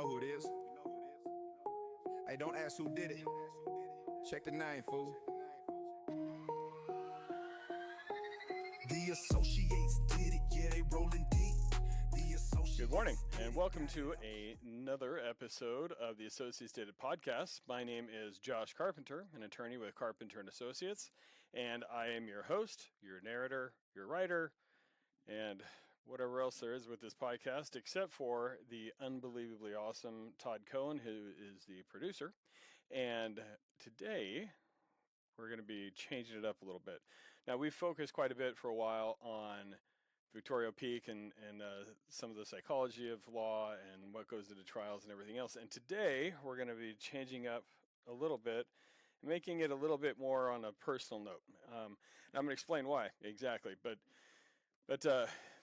know who it is. Hey, don't ask who did it. Check the name, fool. The associates did it, yeah, they rolling deep. The associates. Good morning, and welcome to another episode of the Associates Did It podcast. My name is Josh Carpenter, an attorney with Carpenter and Associates, and I am your host, your narrator, your writer, and whatever else there is with this podcast, except for the unbelievably awesome Todd Cohen, who is the producer. And today, we're going to be changing it up a little bit. Now, we've focused quite a bit for a while on Victoria Peak and some of the psychology of law and what goes into trials and everything else. And today, we're going to be changing up a little bit, making it a little bit more on a personal note. And I'm going to explain why exactly, but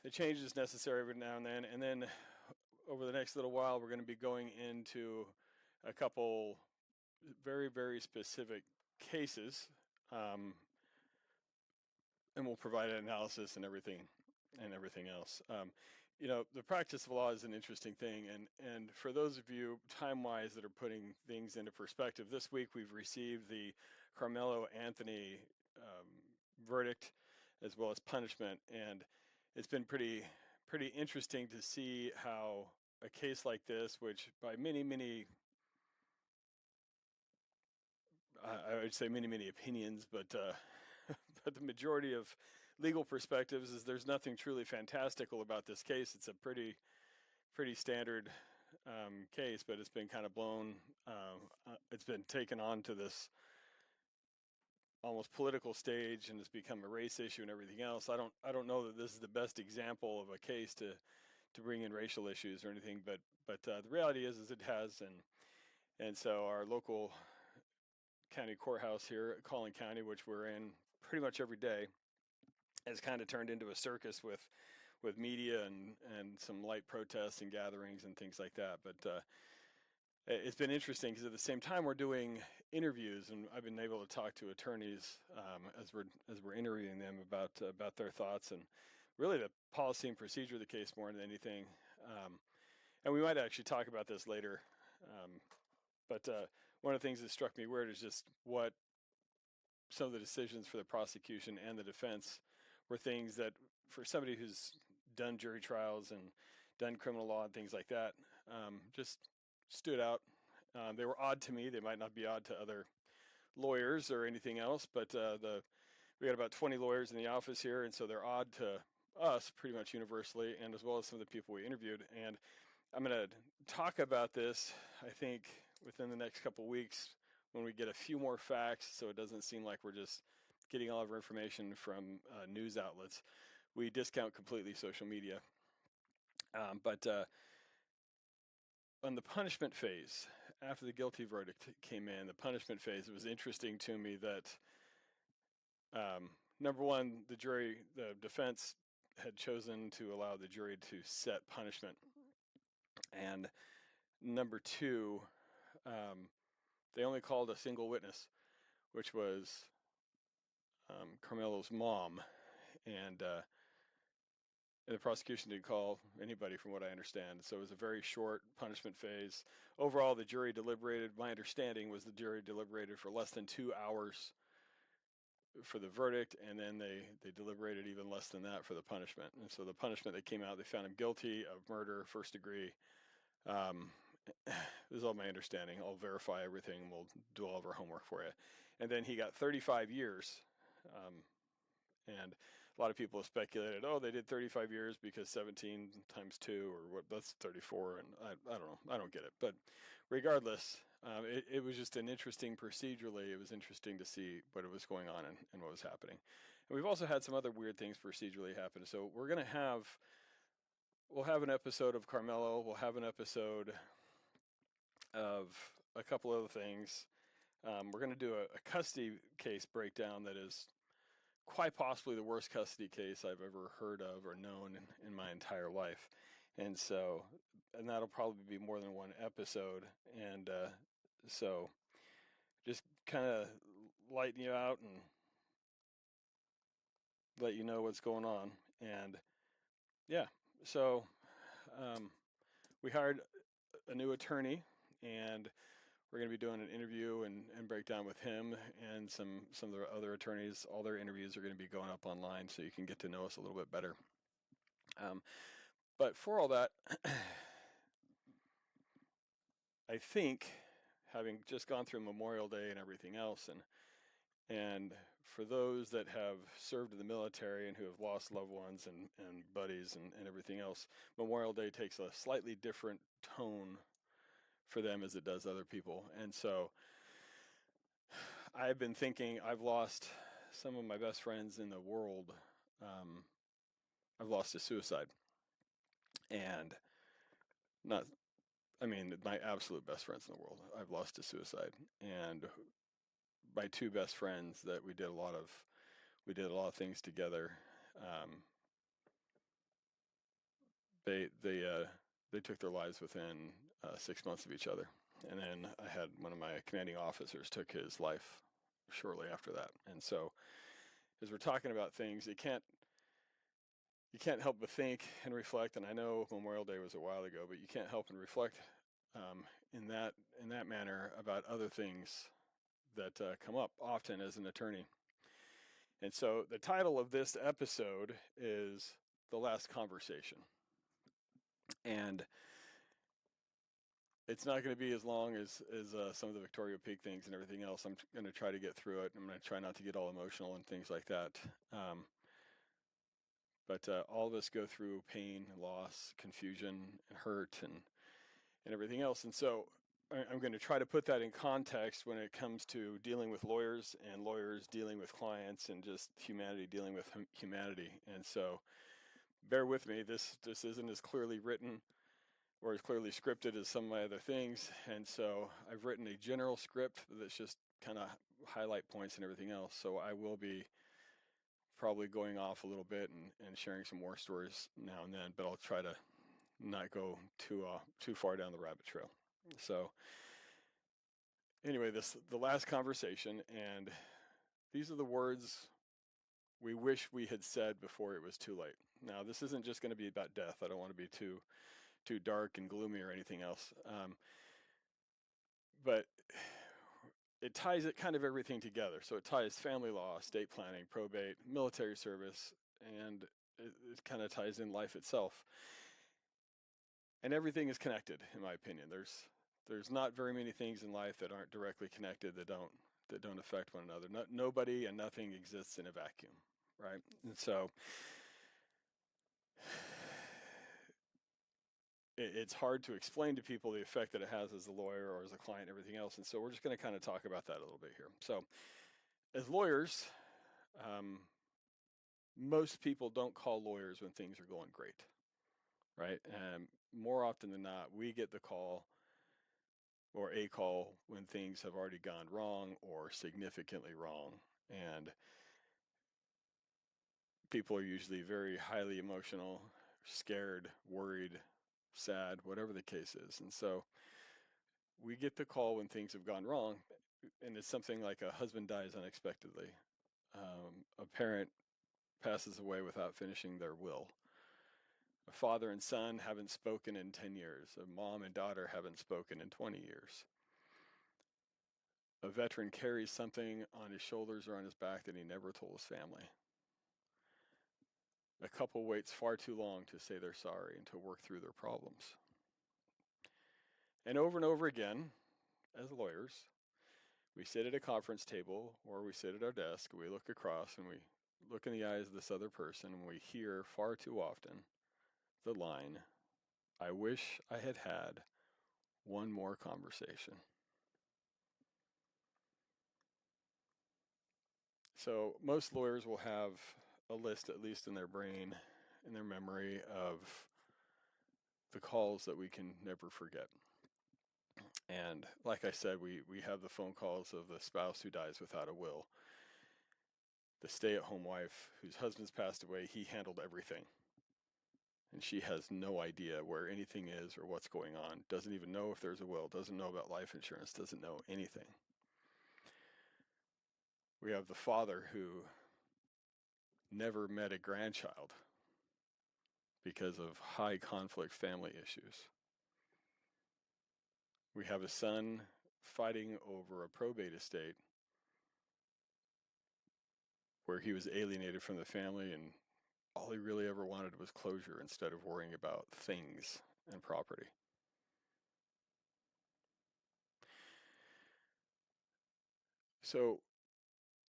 the change is necessary every now and then. And then over the next little while, we're going to be going into a couple very, very specific cases, and we'll provide an analysis and everything else. The practice of law is an interesting thing, and for those of you time-wise that are putting things into perspective, this week we've received the Carmelo Anthony verdict as well as punishment, and it's been pretty interesting to see how a case like this, which by many I would say many opinions, but but the majority of legal perspectives is there's nothing truly fantastical about this case. It's a pretty standard case, but it's been kind of blown. It's been taken on to this almost political stage, and it's become a race issue and everything else. I don't know that this is the best example of a case to bring in racial issues or anything, but the reality is it has, and so our local county courthouse here at Collin County, which we're in pretty much every day, has kind of turned into a circus with media and some light protests and gatherings and things like that. But it's been interesting because at the same time we're doing interviews, and I've been able to talk to attorneys as we're interviewing them about their thoughts and really the policy and procedure of the case more than anything. And we might actually talk about this later. But one of the things that struck me weird is just what some of the decisions for the prosecution and the defense were things that, for somebody who's done jury trials and done criminal law and things like that, just stood out. They were odd to me. They might not be odd to other lawyers or anything else, but we got about 20 lawyers in the office here, and so they're odd to us pretty much universally, and as well as some of the people we interviewed. And I'm going to talk about this, I think, within the next couple of weeks when we get a few more facts, so it doesn't seem like we're just getting all of our information from news outlets. We discount completely social media. But on the punishment phase, after the guilty verdict came in, the punishment phase, it was interesting to me that, number one, the defense had chosen to allow the jury to set punishment. And number two, they only called a single witness, which was Carmelo's mom, and the prosecution didn't call anybody, from what I understand. So it was a very short punishment phase. Overall, the jury deliberated. My understanding was the jury deliberated for less than 2 hours for the verdict, and then they deliberated even less than that for the punishment. And so the punishment that came out, they found him guilty of murder, first degree. This is all my understanding. I'll verify everything. We'll do all of our homework for you. And then he got 35 years. And a lot of people have speculated, they did 35 years because 17 times 2, or what, that's 34. And I don't know. I don't get it. But regardless, it was just procedurally, it was interesting to see what was going on and what was happening. And we've also had some other weird things procedurally happen. So we'll have an episode of Carmelo. We'll have an episode of a couple other things. We're going to do a custody case breakdown that is quite possibly the worst custody case I've ever heard of or known in my entire life. And that'll probably be more than one episode. And so just kind of lighten you out and let you know what's going on. And yeah, so we hired a new attorney, and we're going to be doing an interview and breakdown with him and some of the other attorneys. All their interviews are going to be going up online, so you can get to know us a little bit better. But for all that, I think, having just gone through Memorial Day and everything else, and for those that have served in the military and who have lost loved ones and buddies and everything else, Memorial Day takes a slightly different tone for them as it does other people. And so I've been thinking, I've lost some of my best friends in the world. I've lost to suicide. And not, I mean, my absolute best friends in the world, I've lost to suicide. And my two best friends that we did a lot of things together. They took their lives within 6 months of each other, and then I had one of my commanding officers took his life shortly after that. And so, as we're talking about things, you can't help but think and reflect. And I know Memorial Day was a while ago, but you can't help and reflect in that manner about other things that come up often as an attorney. And so the title of this episode is The Last Conversation. And it's not going to be as long as some of the Victoria Peak things and everything else. I'm going to try to get through it. I'm going to try not to get all emotional and things like that. But all of us go through pain, loss, confusion, and hurt, and everything else. And so I'm going to try to put that in context when it comes to dealing with lawyers and lawyers dealing with clients and just humanity dealing with humanity. And so bear with me. This isn't as clearly written or as clearly scripted as some of my other things. And so I've written a general script that's just kind of highlight points and everything else. So I will be probably going off a little bit and sharing some war stories now and then, but I'll try to not go too far down the rabbit trail. So anyway, the last conversation, and these are the words we wish we had said before it was too late. Now, this isn't just going to be about death. I don't want to be too dark and gloomy or anything else. But it ties it kind of everything together. So it ties family law, estate planning, probate, military service, and it kind of ties in life itself. And everything is connected, in my opinion. There's not very many things in life that aren't directly connected, that don't affect one another. Nobody and nothing exists in a vacuum, right? And so it's hard to explain to people the effect that it has as a lawyer or as a client and everything else. And so we're just going to kind of talk about that a little bit here. So as lawyers, most people don't call lawyers when things are going great, right? And more often than not, we get the call or a call when things have already gone wrong or significantly wrong. And people are usually very highly emotional, scared, worried, sad, whatever the case is. And so we get the call when things have gone wrong, and it's something like a husband dies unexpectedly, a parent passes away without finishing their will, a father and son haven't spoken in 10 years, a mom and daughter haven't spoken in 20 years. A veteran carries something on his shoulders or on his back that he never told his family. A couple waits far too long to say they're sorry and to work through their problems. And over again, as lawyers, we sit at a conference table or we sit at our desk, we look across and we look in the eyes of this other person, and we hear far too often the line, "I wish I had had one more conversation." So most lawyers will have a list, at least in their brain, in their memory, of the calls that we can never forget. And like I said, we have the phone calls of the spouse who dies without a will, the stay-at-home wife whose husband's passed away, he handled everything. And she has no idea where anything is or what's going on, doesn't even know if there's a will, doesn't know about life insurance, doesn't know anything. We have the father who never met a grandchild because of high conflict family issues. We have a son fighting over a probate estate where he was alienated from the family, and all he really ever wanted was closure instead of worrying about things and property. So,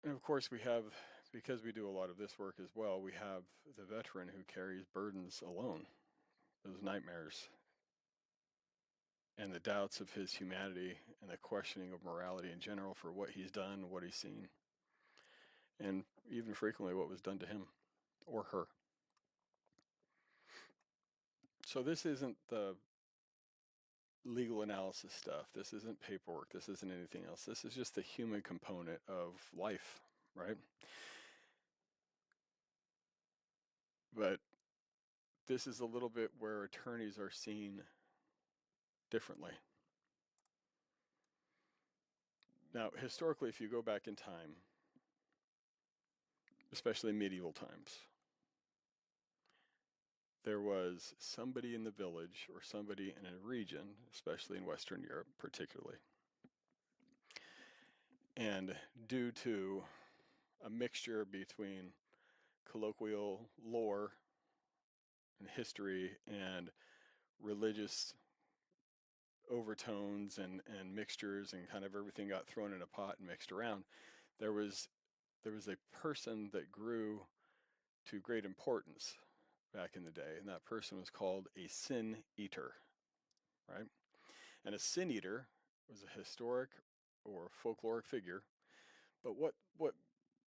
and of course, we have, because we do a lot of this work as well, we have the veteran who carries burdens alone, those nightmares, and the doubts of his humanity, and the questioning of morality in general for what he's done, what he's seen, and even frequently what was done to him or her. So this isn't the legal analysis stuff. This isn't paperwork. This isn't anything else. This is just the human component of life, right? But this is a little bit where attorneys are seen differently. Now, historically, if you go back in time, especially medieval times, there was somebody in the village or somebody in a region, especially in Western Europe particularly, and due to a mixture between colloquial lore and history and religious overtones and mixtures, and kind of everything got thrown in a pot and mixed around, there was a person that grew to great importance back in the day, and that person was called a sin eater, right? And a sin eater was a historic or folkloric figure, but what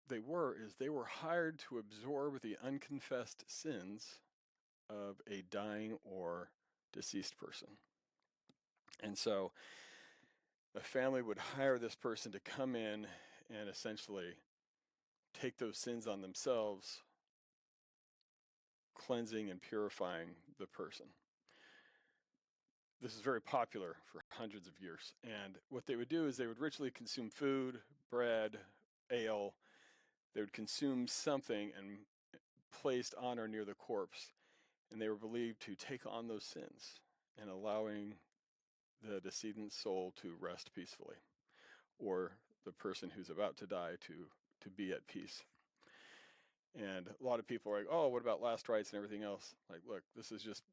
they were is they were hired to absorb the unconfessed sins of a dying or deceased person. And so the family would hire this person to come in and essentially take those sins on themselves, cleansing and purifying the person. This is very popular for hundreds of years. And what they would do is they would ritually consume food, bread, ale. They would consume something and placed on or near the corpse. And they were believed to take on those sins and allowing the decedent's soul to rest peacefully, or the person who's about to die to be at peace. And a lot of people are like, oh, what about last rites and everything else? Like, look, this is just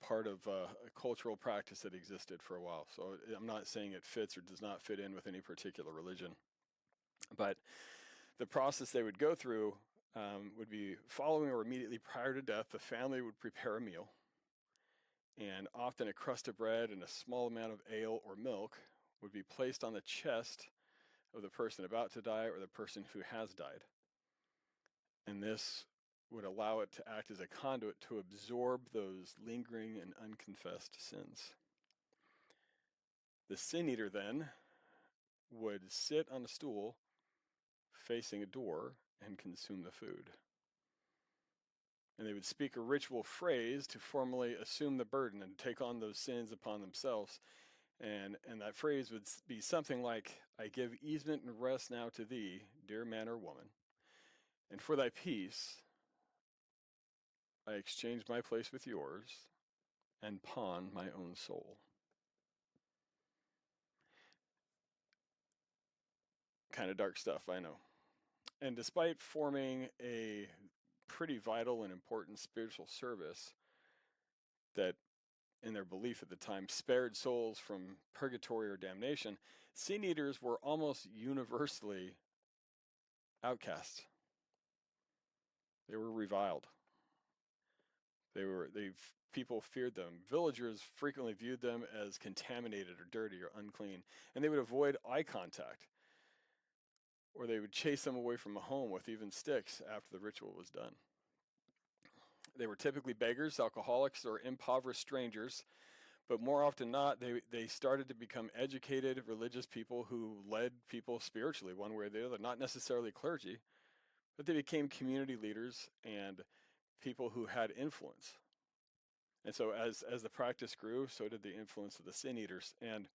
part of a cultural practice that existed for a while. So I'm not saying it fits or does not fit in with any particular religion. But the process they would go through would be following or immediately prior to death, the family would prepare a meal. And often a crust of bread and a small amount of ale or milk would be placed on the chest of the person about to die or the person who has died. And this would allow it to act as a conduit to absorb those lingering and unconfessed sins. The sin eater then would sit on a stool facing a door and consume the food. And they would speak a ritual phrase to formally assume the burden and take on those sins upon themselves. And that phrase would be something like, I give easement and rest now to thee, dear man or woman, and for thy peace I exchange my place with yours and pawn my own soul. Kind of dark stuff, I know. And despite forming a pretty vital and important spiritual service that, in their belief at the time, spared souls from purgatory or damnation, sin eaters were almost universally outcast. They were reviled. People feared them. Villagers frequently viewed them as contaminated or dirty or unclean, and they would avoid eye contact, or they would chase them away from a home with even sticks after the ritual was done. They were typically beggars, alcoholics, or impoverished strangers, but more often not, they started to become educated religious people who led people spiritually one way or the other, not necessarily clergy, but they became community leaders and people who had influence. And so as the practice grew, so did the influence of the sin eaters. And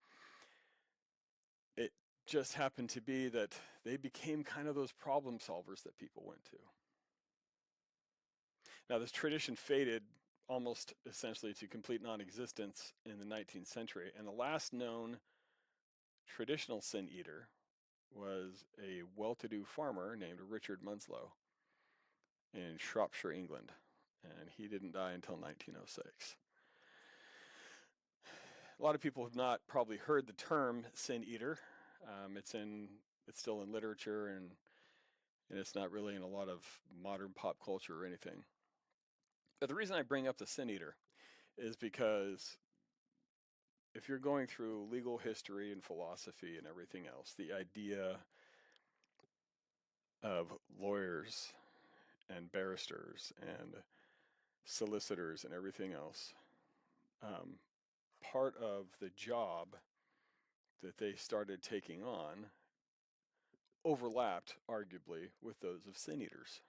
it just happened to be that they became kind of those problem solvers that people went to. Now, this tradition faded almost essentially to complete non-existence in the 19th century. And the last known traditional sin eater was a well-to-do farmer named Richard Munslow in Shropshire, England. And he didn't die until 1906. A lot of people have not probably heard the term sin eater. It's still in literature, and it's not really in a lot of modern pop culture or anything. But the reason I bring up the sin eater is because if you're going through legal history and philosophy and everything else, the idea of lawyers and barristers and solicitors and everything else, part of the job that they started taking on overlapped, arguably, with those of sin eaters.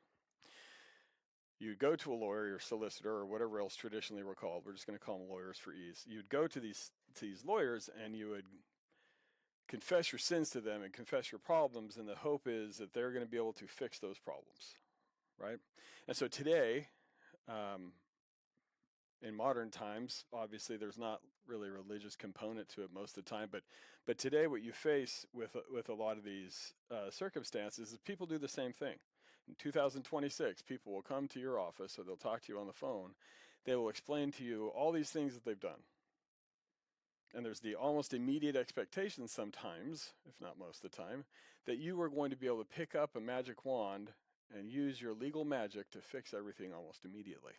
You go to a lawyer or solicitor or whatever else traditionally we're called. We're just going to call them lawyers for ease. You'd go to these lawyers and you would confess your sins to them and confess your problems, and the hope is that they're going to be able to fix those problems, right? And so today, in modern times, obviously there's not really a religious component to it most of the time, but today what you face with a lot of these circumstances is people do the same thing. In 2026, people will come to your office or they'll talk to you on the phone. They will explain to you all these things that they've done. And there's the almost immediate expectation sometimes, if not most of the time, that you are going to be able to pick up a magic wand and use your legal magic to fix everything almost immediately.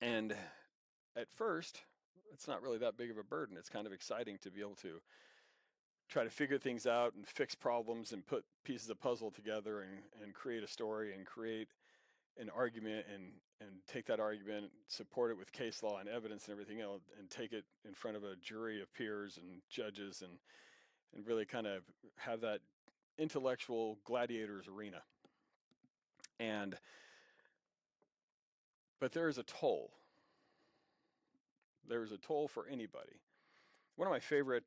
And at first, it's not really that big of a burden. It's kind of exciting to be able to try to figure things out and fix problems and put pieces of puzzle together and create a story and create an argument and take that argument, support it with case law and evidence and everything else, and take it in front of a jury of peers and judges and really kind of have that intellectual gladiators arena. But there is a toll. There is a toll for anybody. One of my favorite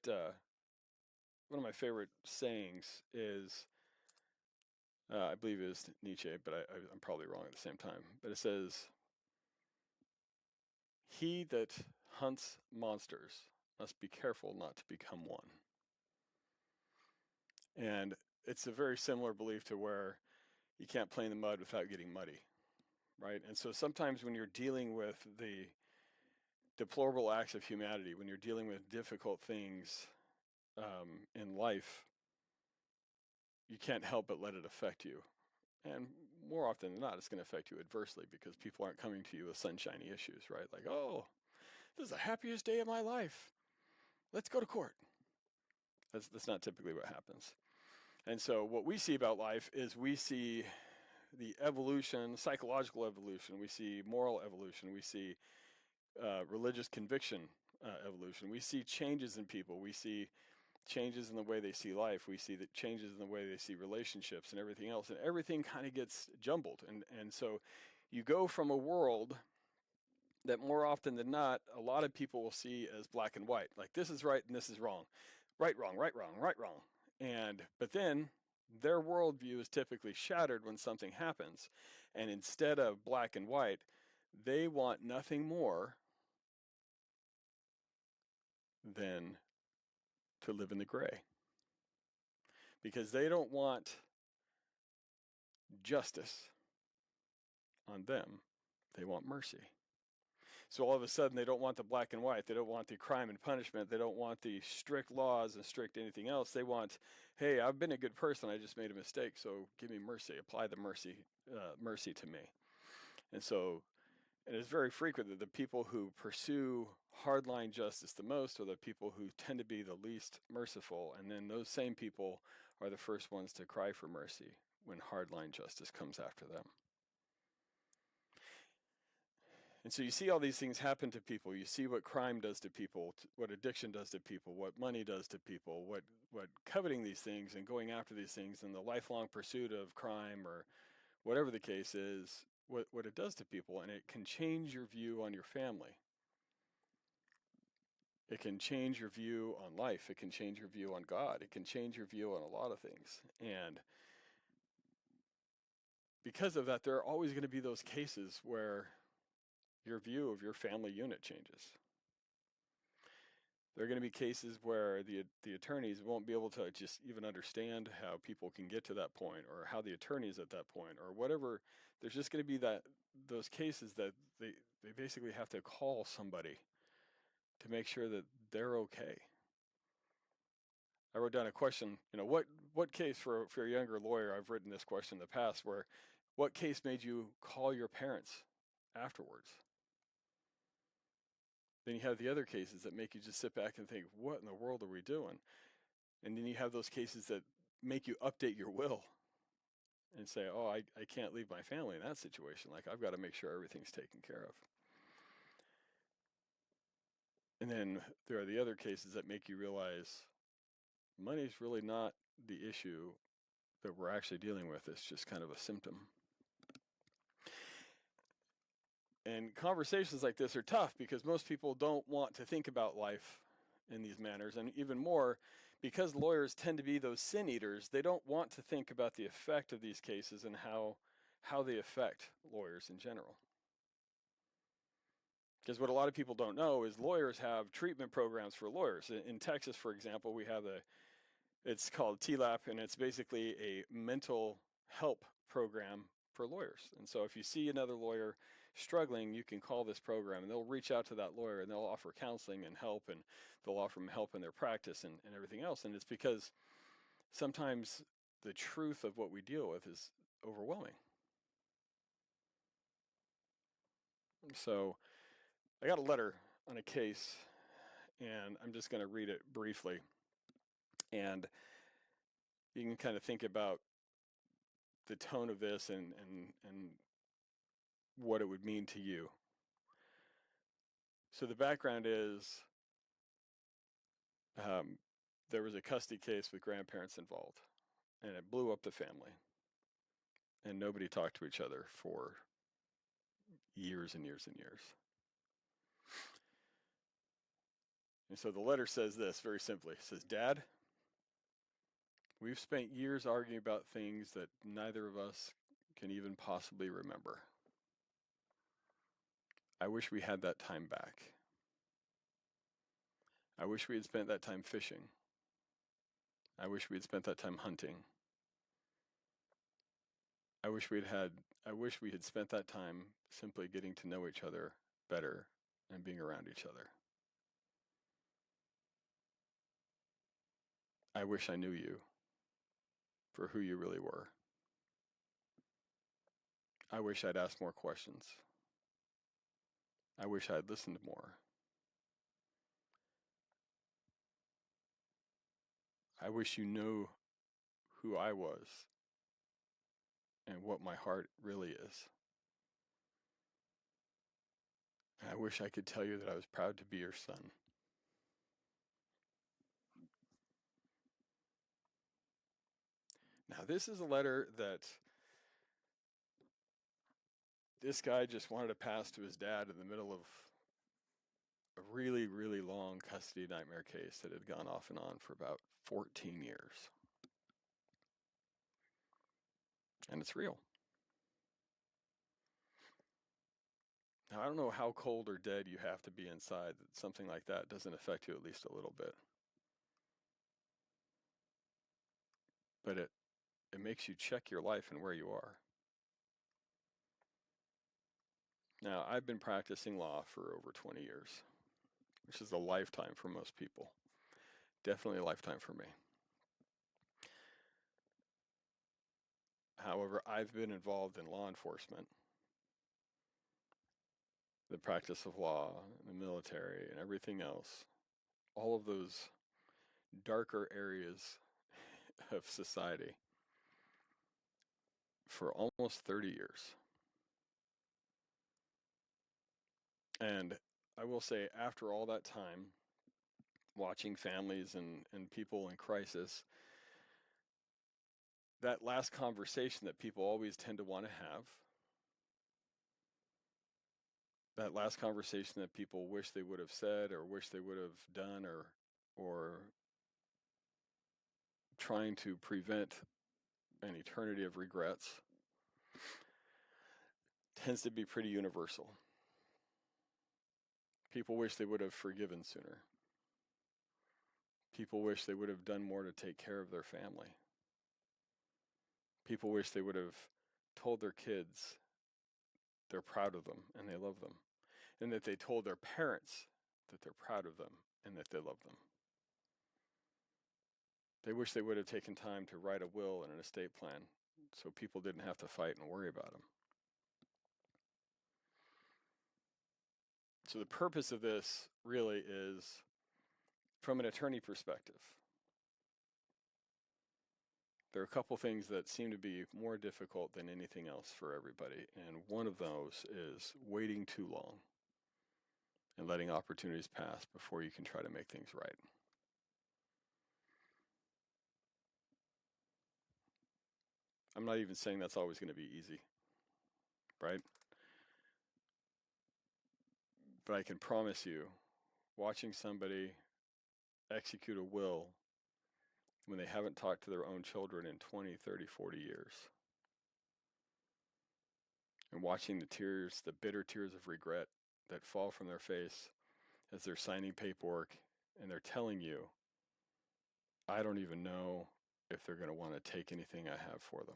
sayings is, I believe it is Nietzsche, but I'm probably wrong at the same time. But it says, "He that hunts monsters must be careful not to become one." And it's a very similar belief to where you can't play in the mud without getting muddy, right? And so sometimes when you're dealing with the deplorable acts of humanity, when you're dealing with difficult things in life, you can't help but let it affect you. And more often than not, it's going to affect you adversely because people aren't coming to you with sunshiny issues, right? Like, oh, this is the happiest day of my life. Let's go to court. That's not typically what happens. And so what we see about life is we see the evolution, psychological evolution. We see moral evolution. We see religious conviction evolution. We see changes in people. We see changes in the way they see life. We see the changes in the way they see relationships and everything else. And everything kind of gets jumbled. And so you go from a world that more often than not, a lot of people will see as black and white. Like, this is right and this is wrong. Right, wrong, right, wrong, right, wrong. But then their worldview is typically shattered when something happens. And instead of black and white, they want nothing more than to live in the gray. Because they don't want justice on them. They want mercy. So all of a sudden, they don't want the black and white. They don't want the crime and punishment. They don't want the strict laws and strict anything else. They want, hey, I've been a good person. I just made a mistake, so give me mercy. Apply the mercy to me. And so it is very frequent that the people who pursue hardline justice the most are the people who tend to be the least merciful. And then those same people are the first ones to cry for mercy when hardline justice comes after them. And so you see all these things happen to people. You see what crime does to people, what addiction does to people, what money does to people, what coveting these things and going after these things and the lifelong pursuit of crime or whatever the case is, what it does to people. And it can change your view on your family. It can change your view on life. It can change your view on God. It can change your view on a lot of things. And because of that, there are always going to be those cases where your view of your family unit changes. There are going to be cases where the attorneys won't be able to just even understand how people can get to that point, or how the attorneys at that point, or whatever. There's just going to be those cases that they basically have to call somebody to make sure that they're okay. I wrote down a question, what case for a younger lawyer, I've written this question in the past, where what case made you call your parents afterwards? Then you have the other cases that make you just sit back and think, what in the world are we doing? And then you have those cases that make you update your will and say, oh, I can't leave my family in that situation. Like, I've got to make sure everything's taken care of. And then there are the other cases that make you realize money's really not the issue that we're actually dealing with. It's just kind of a symptom. And conversations like this are tough because most people don't want to think about life in these manners. And even more, because lawyers tend to be those sin eaters, they don't want to think about the effect of these cases and how they affect lawyers in general. Because what a lot of people don't know is lawyers have treatment programs for lawyers. In Texas, for example, we have it's called TLAP, and it's basically a mental help program for lawyers. And so if you see another lawyer struggling, you can call this program, and they'll reach out to that lawyer, and they'll offer counseling and help, and they'll offer them help in their practice and everything else. And it's because sometimes the truth of what we deal with is overwhelming. So I got a letter on a case, and I'm just going to read it briefly. And you can kind of think about the tone of this and what it would mean to you. So the background is there was a custody case with grandparents involved, and it blew up the family. And nobody talked to each other for years and years and years. And so the letter says this very simply. It says, Dad, we've spent years arguing about things that neither of us can even possibly remember. I wish we had that time back. I wish we had spent that time fishing. I wish we had spent that time hunting. I wish we had spent that time simply getting to know each other better and being around each other. I wish I knew you for who you really were. I wish I'd asked more questions. I wish I'd listened more. I wish you knew who I was and what my heart really is. I wish I could tell you that I was proud to be your son. Now, this is a letter that this guy just wanted to pass to his dad in the middle of a really, really long custody nightmare case that had gone off and on for about 14 years. And it's real. Now, I don't know how cold or dead you have to be inside that something like that doesn't affect you at least a little bit. But it makes you check your life and where you are. Now, I've been practicing law for over 20 years, which is a lifetime for most people. Definitely a lifetime for me. However, I've been involved in law enforcement, the practice of law, the military, and everything else. All of those darker areas of society for almost 30 years. And I will say, after all that time, watching families and people in crisis, that last conversation that people always tend to want to have, that last conversation that people wish they would have said or wish they would have done, or trying to prevent an eternity of regrets, tends to be pretty universal. People wish they would have forgiven sooner. People wish they would have done more to take care of their family. People wish they would have told their kids they're proud of them and they love them, and that they told their parents that they're proud of them and that they love them. They wish they would have taken time to write a will and an estate plan so people didn't have to fight and worry about them. So the purpose of this really is from an attorney perspective. There are a couple things that seem to be more difficult than anything else for everybody, and one of those is waiting too long and letting opportunities pass before you can try to make things right. I'm not even saying that's always going to be easy, right? But I can promise you, watching somebody execute a will when they haven't talked to their own children in 20, 30, 40 years, and watching the tears, the bitter tears of regret that fall from their face as they're signing paperwork and they're telling you, I don't even know if they're going to want to take anything I have for them.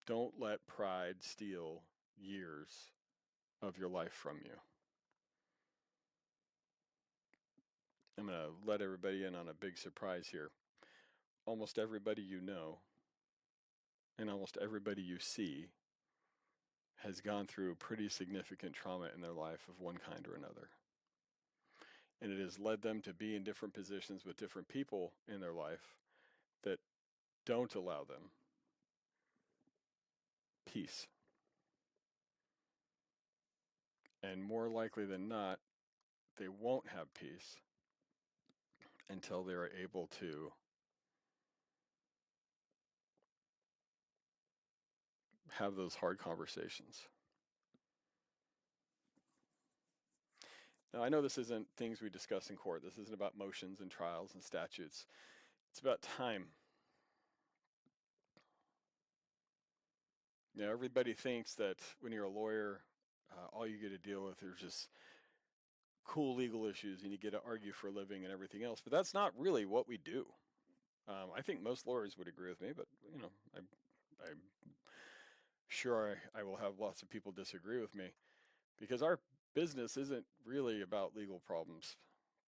Don't let pride steal years of your life from you. I'm going to let everybody in on a big surprise here. Almost everybody you know and almost everybody you see has gone through pretty significant trauma in their life of one kind or another. And it has led them to be in different positions with different people in their life that don't allow them peace. And more likely than not, they won't have peace until they are able to have those hard conversations. Now, I know this isn't things we discuss in court. This isn't about motions and trials and statutes. It's about time. You know, everybody thinks that when you're a lawyer, all you get to deal with is just cool legal issues and you get to argue for a living and everything else. But that's not really what we do. I think most lawyers would agree with me, but you know, I'm sure I will have lots of people disagree with me, because our business isn't really about legal problems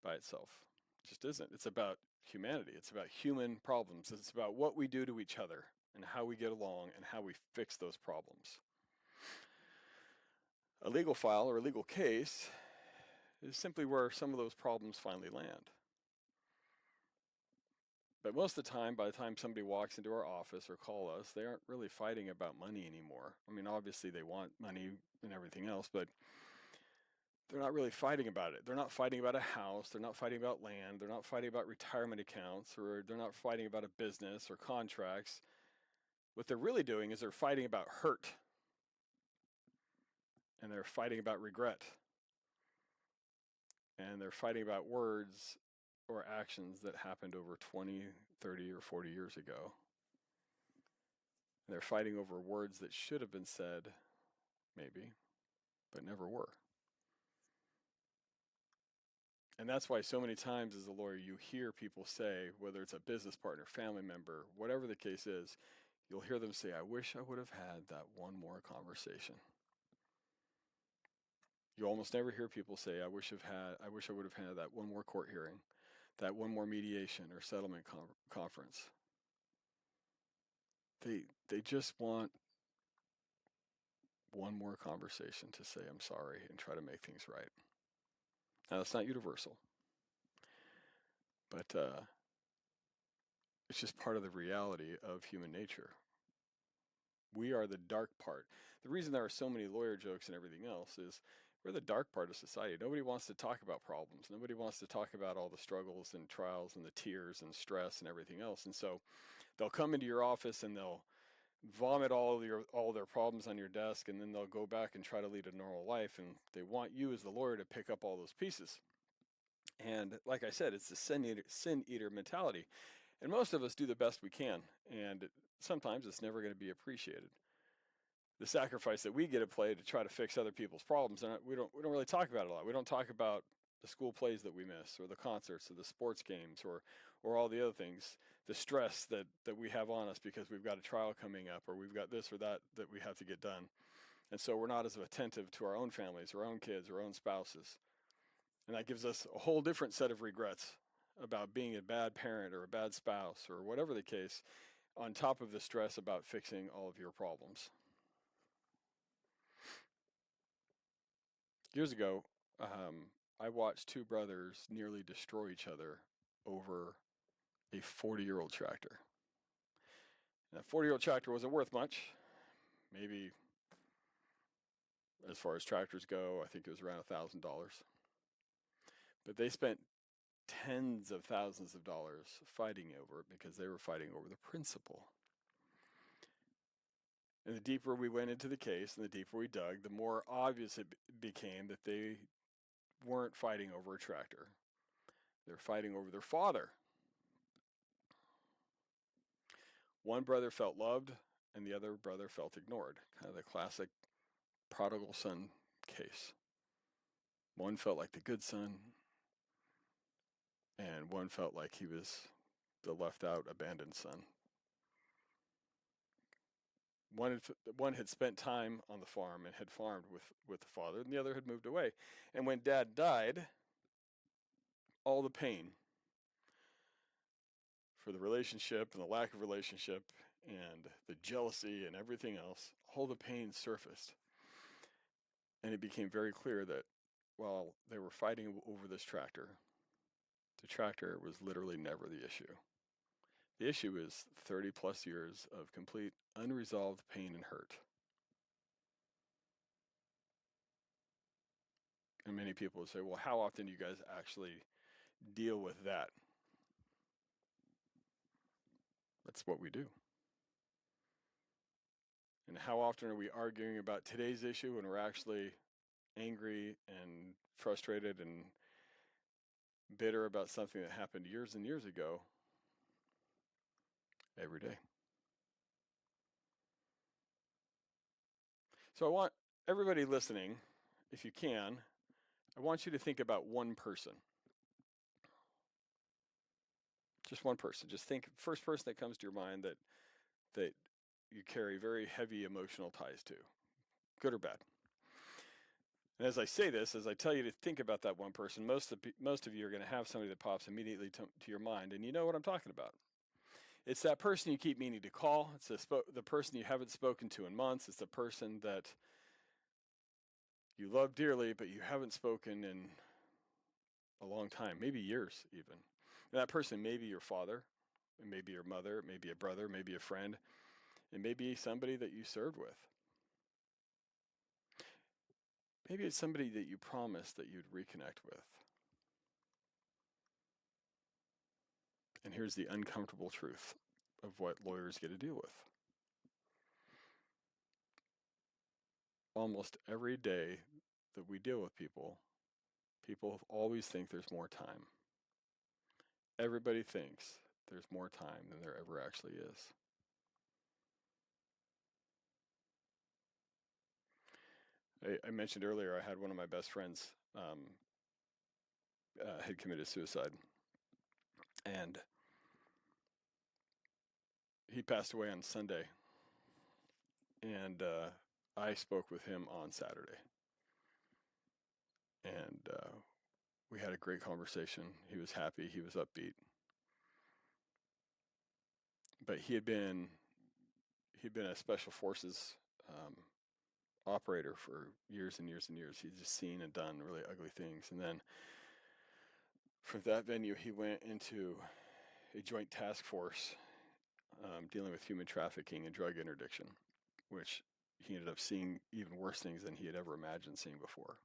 by itself. It just isn't. It's about humanity. It's about human problems. It's about what we do to each other and how we get along and how we fix those problems. A legal file or a legal case is simply where some of those problems finally land. But most of the time, by the time somebody walks into our office or call us, they aren't really fighting about money anymore. I mean, obviously they want money and everything else, but they're not really fighting about it. They're not fighting about a house. They're not fighting about land. They're not fighting about retirement accounts, or they're not fighting about a business or contracts. What they're really doing is they're fighting about hurt, and they're fighting about regret, and they're fighting about words or actions that happened over 20, 30, or 40 years ago. And they're fighting over words that should have been said, maybe, but never were. And that's why so many times as a lawyer, you hear people say, whether it's a business partner, family member, whatever the case is, you'll hear them say, I wish I would have had that one more conversation. You almost never hear people say, I wish I would have had that one more court hearing, that one more mediation or settlement conference. They just want one more conversation to say, I'm sorry, and try to make things right. Now, that's not universal, but it's just part of the reality of human nature. We are the dark part. The reason there are so many lawyer jokes and everything else is we're the dark part of society. Nobody wants to talk about problems. Nobody wants to talk about all the struggles and trials and the tears and stress and everything else. And so they'll come into your office and they'll vomit all their problems on your desk, and then they'll go back and try to lead a normal life, and they want you as the lawyer to pick up all those pieces. And like I said, it's the sin eater mentality. And most of us do the best we can, and sometimes it's never going to be appreciated. the sacrifice that we get to play to try to fix other people's problems. And we don't really talk about it a lot. We don't talk about the school plays that we miss, or the concerts, or the sports games, or all the other things, the stress that we have on us because we've got a trial coming up, or we've got this or that we have to get done. And so we're not as attentive to our own families, our own kids, our own spouses. And that gives us a whole different set of regrets about being a bad parent or a bad spouse or whatever the case, on top of the stress about fixing all of your problems. Years ago, I watched two brothers nearly destroy each other over a 40-year-old tractor. And that 40-year-old tractor wasn't worth much. Maybe, as far as tractors go, I think it was around $1,000. But they spent tens of thousands of dollars fighting over it because they were fighting over the principle. And the deeper we went into the case and the deeper we dug, the more obvious it became that they weren't fighting over a tractor. They're fighting over their father. One brother felt loved and the other brother felt ignored. Kind of the classic prodigal son case. One felt like the good son, and one felt like he was the left out, abandoned son. One had spent time on the farm and had farmed with the father, and the other had moved away. And when Dad died, all the pain for the relationship and the lack of relationship and the jealousy and everything else, all the pain surfaced. And it became very clear that while they were fighting over this tractor, the tractor was literally never the issue. The issue is 30 plus years of complete unresolved pain and hurt. And many people would say, well, how often do you guys actually deal with that? That's what we do. And how often are we arguing about today's issue when we're actually angry and frustrated and bitter about something that happened years and years ago? Every day. So I want everybody listening, if you can, I want you to think about one person. Just one person. Just think, first person that comes to your mind that you carry very heavy emotional ties to, good or bad. And as I say this, as I tell you to think about that one person, most of you are going to have somebody that pops immediately to your mind, and you know what I'm talking about. It's that person you keep meaning to call. It's the person you haven't spoken to in months. It's the person that you love dearly, but you haven't spoken in a long time, maybe years even. And that person may be your father, it may be your mother, it may be a brother, maybe a friend, it may be somebody that you served with. Maybe it's somebody that you promised that you'd reconnect with. And here's the uncomfortable truth of what lawyers get to deal with. Almost every day that we deal with people always think there's more time. Everybody thinks there's more time than there ever actually is. I mentioned earlier I had one of my best friends had committed suicide. And he passed away on Sunday. And I spoke with him on Saturday. And we had a great conversation. He was happy. He was upbeat. But he had been a special forces operator for years and years and years. He'd just seen and done really ugly things. And then from that venue, he went into a joint task force dealing with human trafficking and drug interdiction, which he ended up seeing even worse things than he had ever imagined seeing before.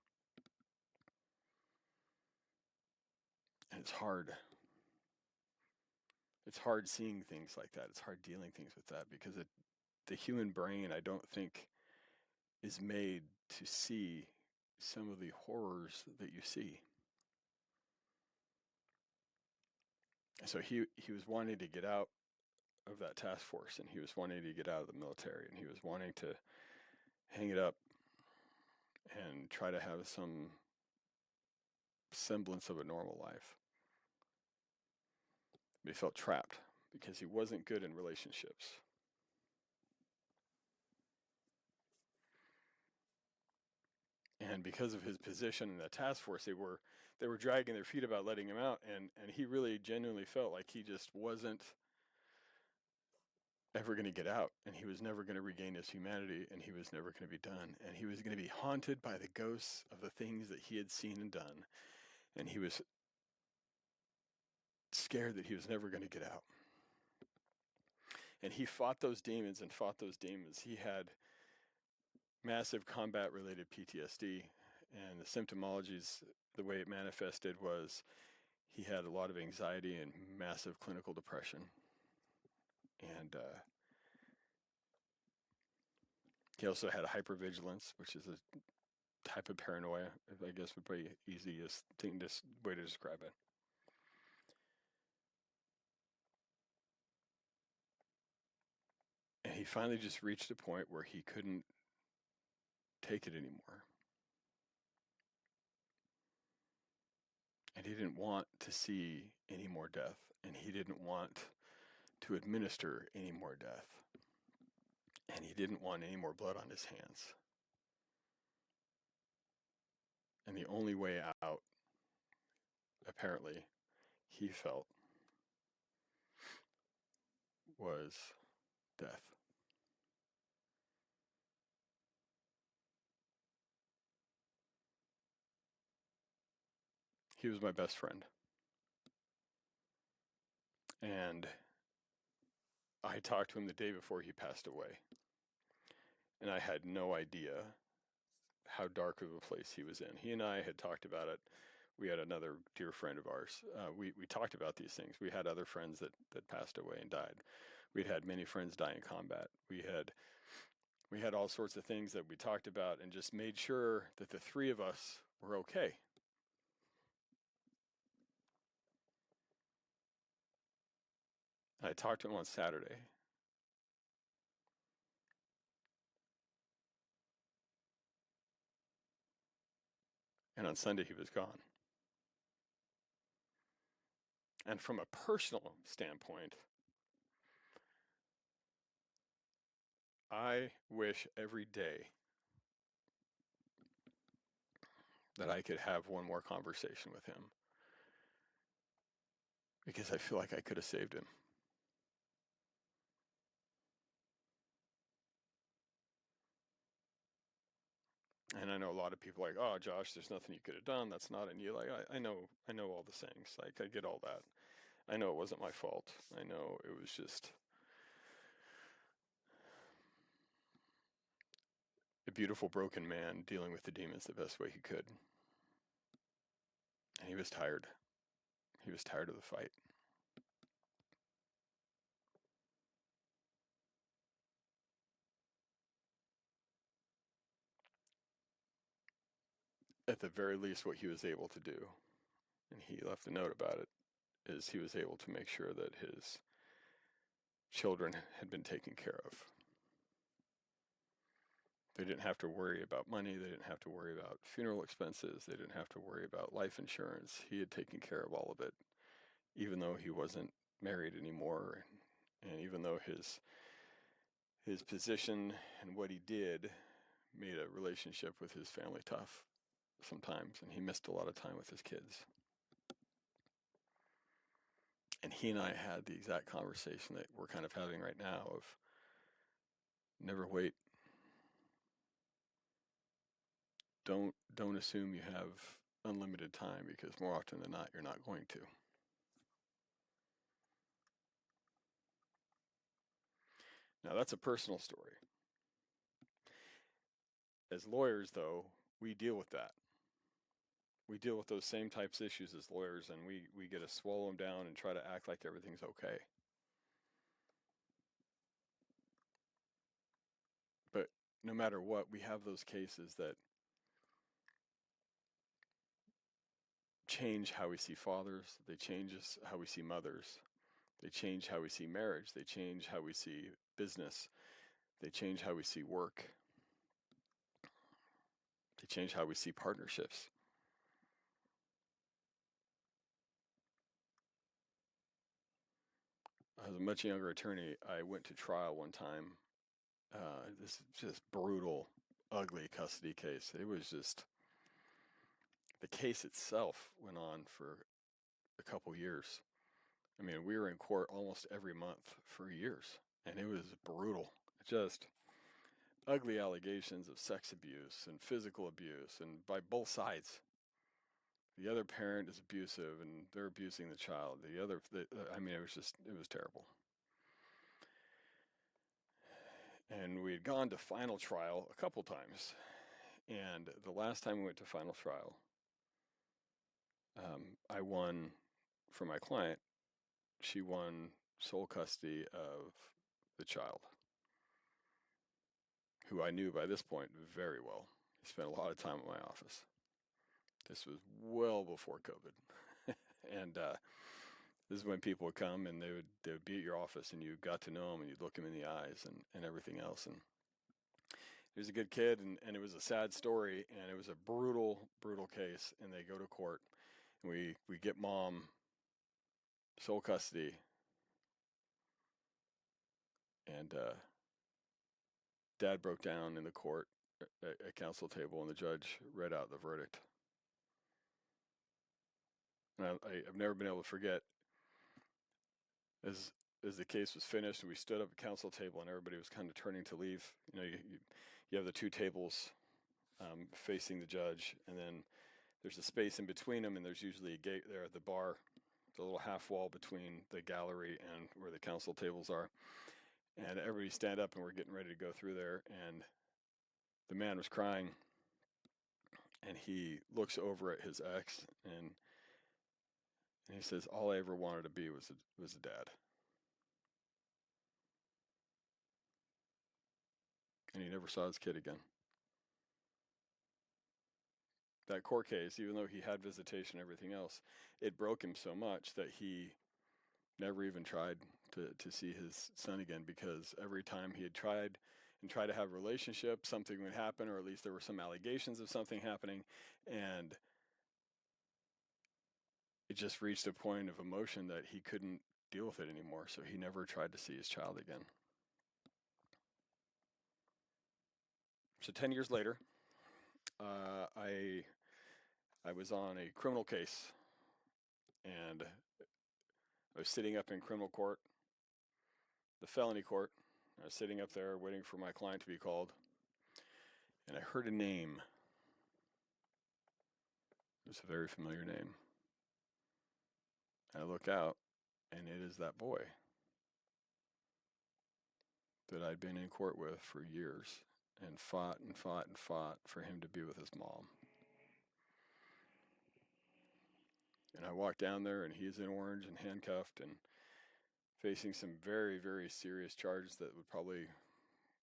And it's hard. It's hard seeing things like that. It's hard dealing things with that because the human brain, I don't think, is made to see some of the horrors that you see. So he was wanting to get out of that task force, and he was wanting to get out of the military, and he was wanting to hang it up and try to have some semblance of a normal life. But he felt trapped because he wasn't good in relationships. And because of his position in the task force, they were dragging their feet about letting him out, and he really genuinely felt like he just wasn't ever going to get out, and he was never going to regain his humanity, and he was never going to be done, and he was going to be haunted by the ghosts of the things that he had seen and done, and he was scared that he was never going to get out. And he fought those demons and fought those demons. He had massive combat-related PTSD, and the symptomologies, the way it manifested was he had a lot of anxiety and massive clinical depression. And he also had hypervigilance, which is a type of paranoia, I guess would be the easiest way to describe it. And he finally just reached a point where he couldn't take it anymore. And he didn't want to see any more death, and he didn't want to administer any more death, and he didn't want any more blood on his hands. And the only way out, apparently, he felt, was death. He was my best friend. And I talked to him the day before he passed away. And I had no idea how dark of a place he was in. He and I had talked about it. We had another dear friend of ours. We talked about these things. We had other friends that passed away and died. We'd had many friends die in combat. We had all sorts of things that we talked about and just made sure that the three of us were okay. I talked to him on Saturday. And on Sunday, he was gone. And from a personal standpoint, I wish every day that I could have one more conversation with him, because I feel like I could have saved him. And I know a lot of people are like, oh, Josh, there's nothing you could have done. That's not in you. Like, I know all the things. Like, I get all that. I know it wasn't my fault. I know it was just a beautiful broken man dealing with the demons the best way he could. And he was tired. He was tired of the fight. At the very least, what he was able to do, and he left a note about it, is he was able to make sure that his children had been taken care of. They didn't have to worry about money. They didn't have to worry about funeral expenses. They didn't have to worry about life insurance. He had taken care of all of it, even though he wasn't married anymore, and even though his position and what he did made a relationship with his family tough sometimes, and he missed a lot of time with his kids. And he and I had the exact conversation that we're kind of having right now of never wait. Don't assume you have unlimited time, because more often than not, you're not going to. Now, that's a personal story. As lawyers, though, we deal with that. We deal with those same types of issues as lawyers, and we get to swallow them down and try to act like everything's okay. But no matter what, we have those cases that change how we see fathers. They change how we see mothers. They change how we see marriage. They change how we see business. They change how we see work. change how we see partnerships. As a much younger attorney, I went to trial one time. This just brutal, ugly custody case. It was just, the case itself went on for a couple years. I mean, we were in court almost every month for years, and it was brutal. Just ugly allegations of sex abuse and physical abuse, and by both sides. The other parent is abusive, and they're abusing the child. I mean, it was terrible. And we had gone to final trial a couple times. And the last time we went to final trial, I won for my client. She won sole custody of the child, who I knew by this point very well. He spent a lot of time in my office. This was well before COVID. And this is when people would come and they would be at your office, and you got to know them, and you'd look them in the eyes and everything else. And he was a good kid, and it was a sad story, and it was a brutal, brutal case. And they go to court, and we get mom sole custody, and dad broke down in the court at counsel table, and the judge read out the verdict. And I've never been able to forget, as the case was finished and we stood up at counsel table and everybody was kind of turning to leave. You know, you have the two tables facing the judge, and then there's a space in between them, and there's usually a gate there at the bar, the little half wall between the gallery and where the counsel tables are. And everybody stand up, and we're getting ready to go through there, and the man was crying, and he looks over at his ex, and he says, "All I ever wanted to be was a dad." And he never saw his kid again. That court case, even though he had visitation and everything else, it broke him so much that he never even tried to see his son again, because every time he had tried to have a relationship, something would happen, or at least there were some allegations of something happening, and it just reached a point of emotion that he couldn't deal with it anymore, so he never tried to see his child again. So 10 years later, I was on a criminal case, and I was sitting up in criminal court, the felony court. I was sitting up there waiting for my client to be called, and I heard a name. It was a very familiar name. And I look out, and it is that boy that I'd been in court with for years, and fought and fought and fought for him to be with his mom. And I walked down there, and he's in orange and handcuffed and facing some very, very serious charges that would probably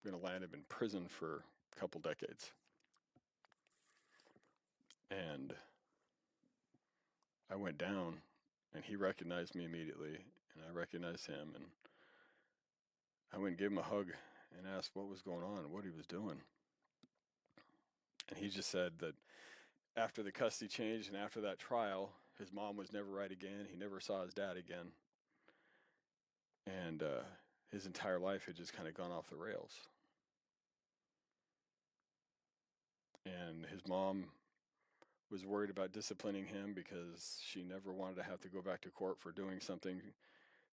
going to land him in prison for a couple decades. And I went down, and he recognized me immediately, and I recognized him, and I went and gave him a hug and asked what was going on, what he was doing. And he just said that after the custody change and after that trial, his mom was never right again. He never saw his dad again. And his entire life had just kind of gone off the rails. And his mom was worried about disciplining him because she never wanted to have to go back to court for doing something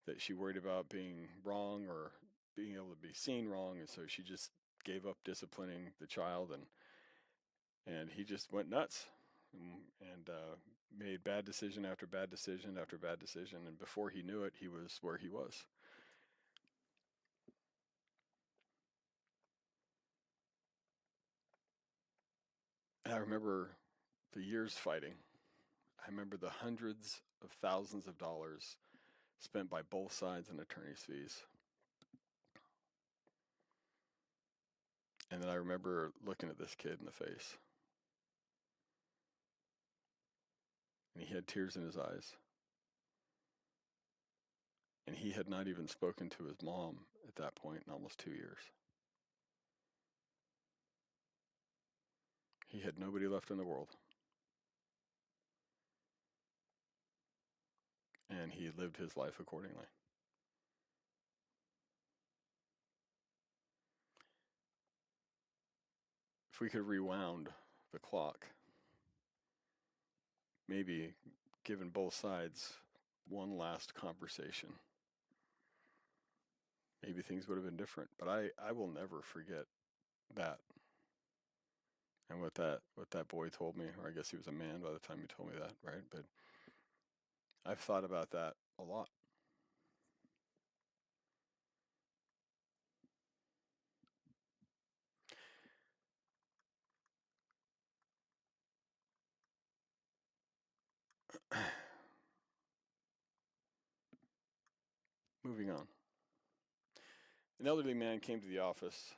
that she worried about being wrong or being able to be seen wrong. And so she just gave up disciplining the child, and he just went nuts and made bad decision after bad decision after bad decision. And before he knew it, he was where he was. And I remember the years fighting. I remember the hundreds of thousands of dollars spent by both sides in attorney's fees. And then I remember looking at this kid in the face. And he had tears in his eyes. And he had not even spoken to his mom at that point in almost 2 years. He had nobody left in the world. And he lived his life accordingly. If we could rewound the clock, maybe given both sides one last conversation, maybe things would have been different. But I will never forget that. And what that boy told me, or I guess he was a man by the time he told me that, right? But I've thought about that a lot. Moving on. An elderly man came to the office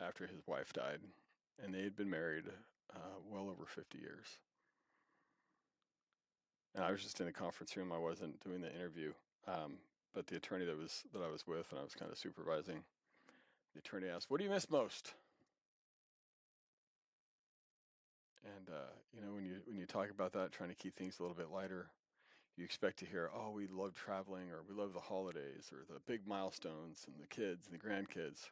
after his wife died, and they had been married well over 50 years. And I was just in a conference room. I wasn't doing the interview, but the attorney that I was with, and I was kind of supervising, the attorney asked, "What do you miss most?" And when you talk about that, trying to keep things a little bit lighter, you expect to hear, "Oh, we love traveling," or "We love the holidays," or the big milestones and the kids and the grandkids.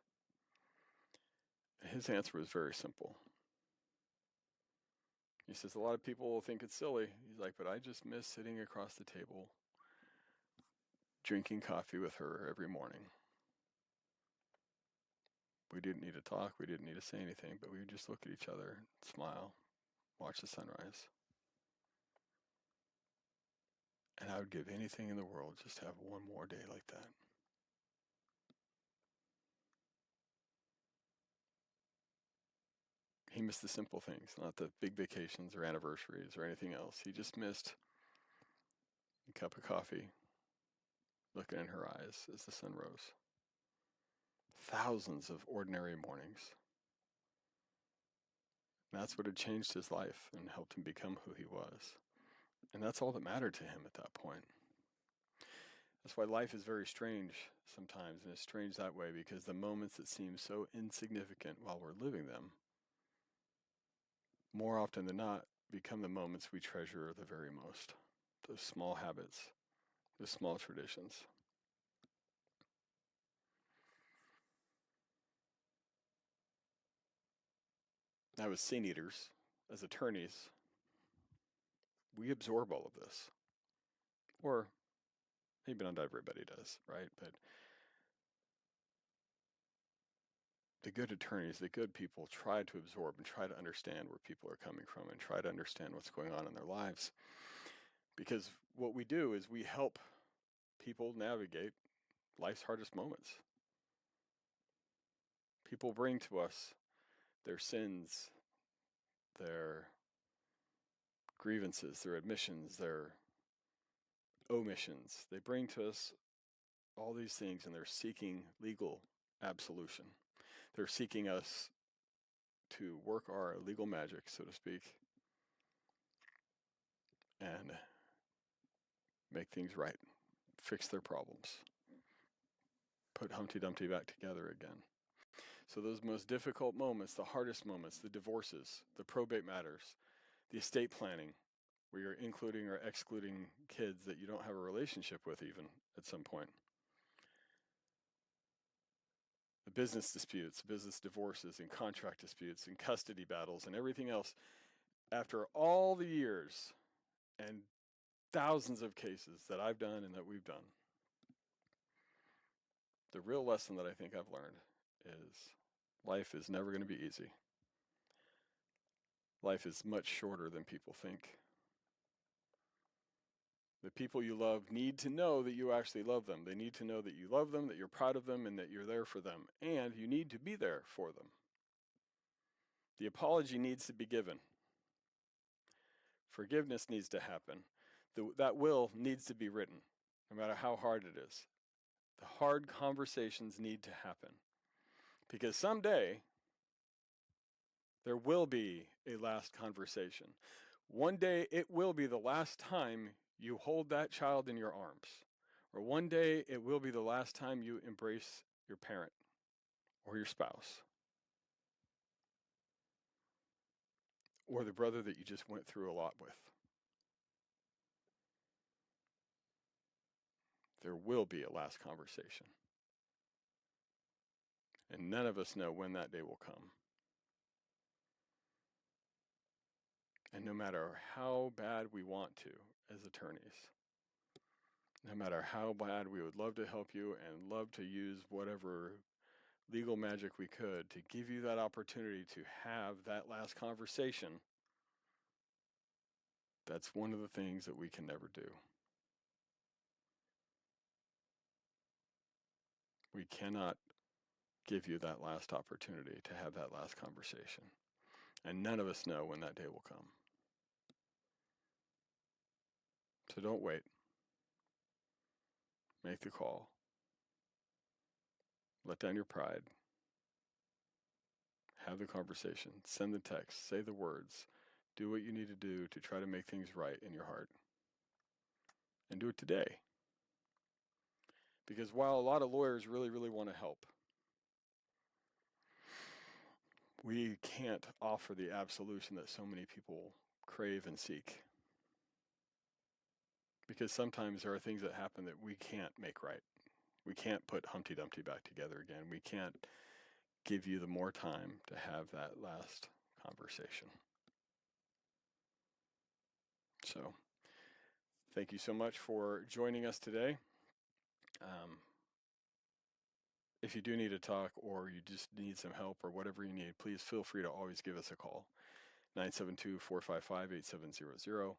And his answer was very simple. He says, "A lot of people think it's silly." He's like, "But I just miss sitting across the table, drinking coffee with her every morning. We didn't need to talk. We didn't need to say anything, but we would just look at each other, smile, watch the sunrise. And I would give anything in the world just to have one more day like that." He missed the simple things, not the big vacations or anniversaries or anything else. He just missed a cup of coffee, looking in her eyes as the sun rose. Thousands of ordinary mornings. And that's what had changed his life and helped him become who he was. And that's all that mattered to him at that point. That's why life is very strange sometimes, and it's strange that way because the moments that seem so insignificant while we're living them, more often than not, become the moments we treasure the very most. Those small habits, those small traditions. Now, as sin eaters, as attorneys, we absorb all of this. Or maybe not everybody does, right? But the good attorneys, the good people try to absorb and try to understand where people are coming from and try to understand what's going on in their lives. Because what we do is we help people navigate life's hardest moments. People bring to us their sins, their grievances, their admissions, their omissions. They bring to us all these things, and they're seeking legal absolution. They're seeking us to work our legal magic, so to speak, and make things right, fix their problems, put Humpty Dumpty back together again. So those most difficult moments, the hardest moments, the divorces, the probate matters, the estate planning, where you're including or excluding kids that you don't have a relationship with even at some point. The business disputes, business divorces, and contract disputes, and custody battles, and everything else. After all the years and thousands of cases that I've done and that we've done, the real lesson that I think I've learned is life is never going to be easy. Life is much shorter than people think. The people you love need to know that you actually love them. They need to know that you love them, that you're proud of them, and that you're there for them. And you need to be there for them. The apology needs to be given. Forgiveness needs to happen. That will needs to be written, no matter how hard it is. The hard conversations need to happen. Because someday, there will be a last conversation. One day, it will be the last time you hold that child in your arms. Or one day, it will be the last time you embrace your parent or your spouse. or the brother that you just went through a lot with. There will be a last conversation. And none of us know when that day will come. And no matter how bad we want to as attorneys, no matter how bad we would love to help you and love to use whatever legal magic we could to give you that opportunity to have that last conversation, that's one of the things that we can never do. We cannot give you that last opportunity to have that last conversation. And none of us know when that day will come. So don't wait. Make the call. Let down your pride. Have the conversation. Send the text. Say the words. Do what you need to do to try to make things right in your heart. And do it today. Because while a lot of lawyers really, really want to help, we can't offer the absolution that so many people crave and seek. Because sometimes there are things that happen that we can't make right. We can't put Humpty Dumpty back together again. We can't give you the more time to have that last conversation. So, thank you so much for joining us today. If you do need to talk or you just need some help or whatever you need, please feel free to always give us a call. 972-455-8700.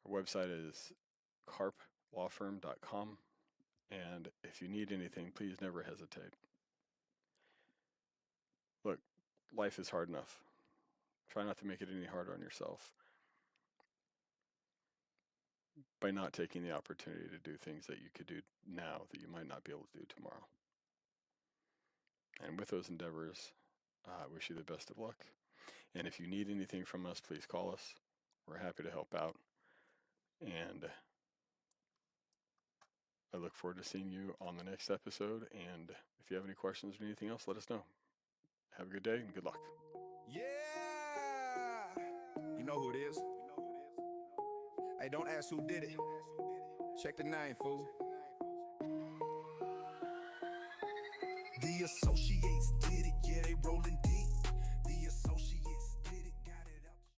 Our website is carplawfirm.com. And if you need anything, please never hesitate. Look, life is hard enough. Try not to make it any harder on yourself by not taking the opportunity to do things that you could do now that you might not be able to do tomorrow. And with those endeavors, I wish you the best of luck. And if you need anything from us, please call us. We're happy to help out. And I look forward to seeing you on the next episode. And if you have any questions or anything else, let us know. Have a good day and good luck. Yeah, you know who it is. Hey, don't ask who did it. Check the name, fool. The associates did it, yeah, they rolling deep.